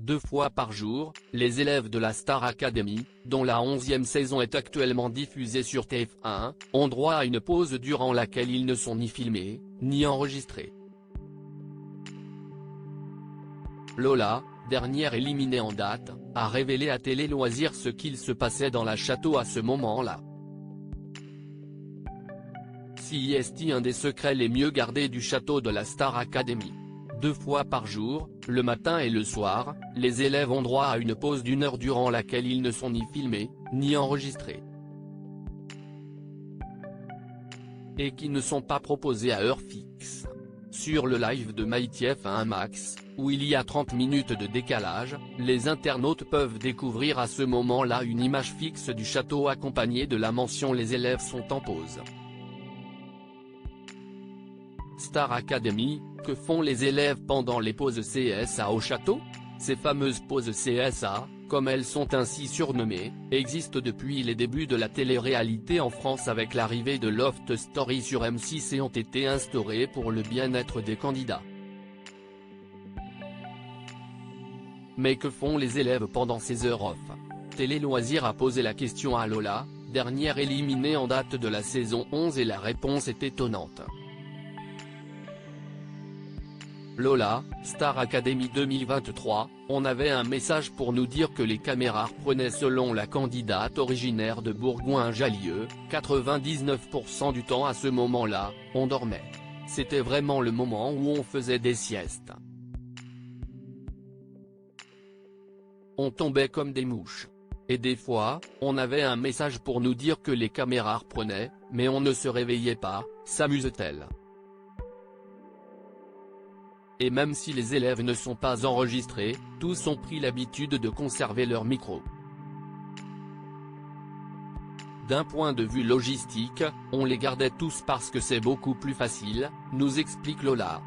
2 fois par jour, les élèves de la Star Academy, dont la 11e saison est actuellement diffusée sur TF1, ont droit à une pause durant laquelle ils ne sont ni filmés, ni enregistrés. Lola, dernière éliminée en date, a révélé à Télé Loisirs ce qu'il se passait dans la château à ce moment-là. Si est un des secrets les mieux gardés du château de la Star Academy. 2 fois par jour, le matin et le soir, les élèves ont droit à une pause d'1 heure durant laquelle ils ne sont ni filmés, ni enregistrés. Et qui ne sont pas proposés à heure fixe. Sur le live de MyTF1 Max, où il y a 30 minutes de décalage, les internautes peuvent découvrir à ce moment-là une image fixe du château accompagnée de la mention « Les élèves sont en pause ». Star Academy, que font les élèves pendant les pauses CSA au château? Ces fameuses pauses CSA, comme elles sont ainsi surnommées, existent depuis les débuts de la télé-réalité en France avec l'arrivée de Loft Story sur M6 et ont été instaurées pour le bien-être des candidats. Mais que font les élèves pendant ces heures off? Télé Loisirs a posé la question à Lola, dernière éliminée en date de la saison 11 et la réponse est étonnante. Lola, Star Academy 2023, on avait un message pour nous dire que les caméras reprenaient selon la candidate originaire de Bourgoin-Jallieu, 99% du temps à ce moment-là, on dormait. C'était vraiment le moment où on faisait des siestes. On tombait comme des mouches. Et des fois, on avait un message pour nous dire que les caméras reprenaient, mais on ne se réveillait pas, s'amuse-t-elle. Et même si les élèves ne sont pas enregistrés, tous ont pris l'habitude de conserver leur micro. D'un point de vue logistique, on les gardait tous parce que c'est beaucoup plus facile, nous explique Lola.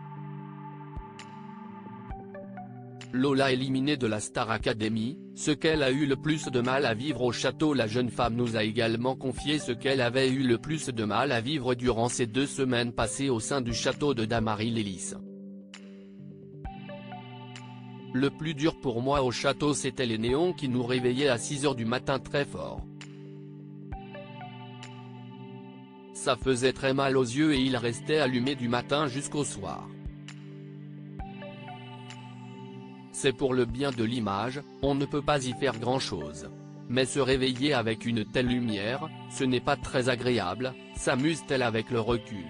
Lola éliminée de la Star Academy, ce qu'elle a eu le plus de mal à vivre au château. La jeune femme nous a également confié ce qu'elle avait eu le plus de mal à vivre durant ces 2 semaines passées au sein du château de Damary-les-Lys. Le plus dur pour moi au château c'était les néons qui nous réveillaient à 6 h du matin très fort. Ça faisait très mal aux yeux et ils restaient allumés du matin jusqu'au soir. C'est pour le bien de l'image, on ne peut pas y faire grand-chose. Mais se réveiller avec une telle lumière, ce n'est pas très agréable, s'amuse-t-elle avec le recul.